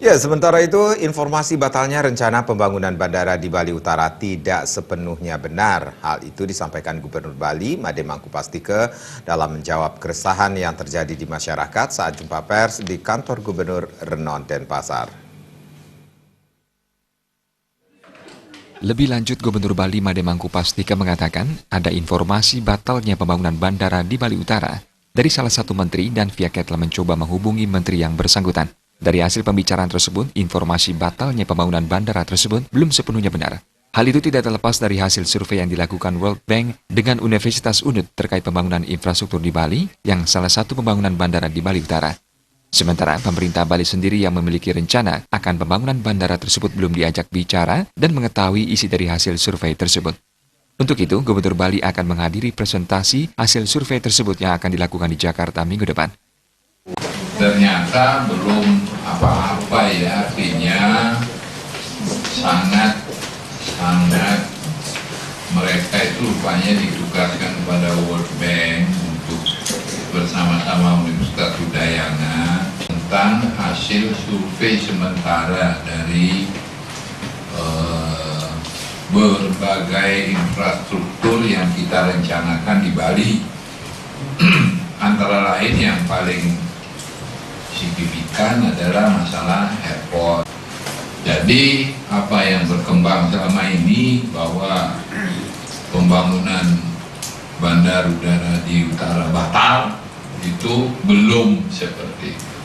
Ya, sementara itu informasi batalnya rencana pembangunan bandara di Bali Utara tidak sepenuhnya benar. Hal itu disampaikan Gubernur Bali, Made Mangkupastike, dalam menjawab keresahan yang terjadi di masyarakat saat jumpa pers di kantor Gubernur Renon Denpasar. Lebih lanjut, Gubernur Bali Made Mangkupastike mengatakan ada informasi batalnya pembangunan bandara di Bali Utara dari salah satu menteri dan pihaknya telah mencoba menghubungi menteri yang bersangkutan. Dari hasil pembicaraan tersebut, informasi batalnya pembangunan bandara tersebut belum sepenuhnya benar. Hal itu tidak terlepas dari hasil survei yang dilakukan World Bank dengan Universitas UNUD terkait pembangunan infrastruktur di Bali yang salah satu pembangunan bandara di Bali Utara. Sementara pemerintah Bali sendiri yang memiliki rencana akan pembangunan bandara tersebut belum diajak bicara dan mengetahui isi dari hasil survei tersebut. Untuk itu, Gubernur Bali akan menghadiri presentasi hasil survei tersebut yang akan dilakukan di Jakarta minggu depan. Ternyata belum apa-apa ya, artinya sangat mereka itu rupanya ditugaskan kepada World Bank untuk bersama-sama Universitas Udayana tentang hasil survei sementara dari berbagai infrastruktur yang kita rencanakan di Bali. Antara lain yang paling signifikan adalah masalah airport. Jadi apa yang berkembang selama ini bahwa pembangunan bandar udara di utara batal itu belum seperti itu.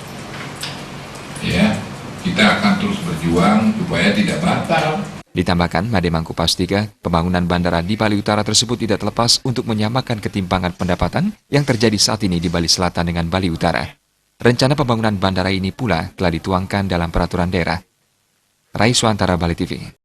Ya, kita akan terus berjuang supaya tidak batal. Ditambahkan, Made Mangkupastike, pembangunan bandara di Bali Utara tersebut tidak terlepas untuk menyamakan ketimpangan pendapatan yang terjadi saat ini di Bali Selatan dengan Bali Utara. Rencana pembangunan bandara ini pula telah dituangkan dalam peraturan daerah. Rai Suantara, Bali TV.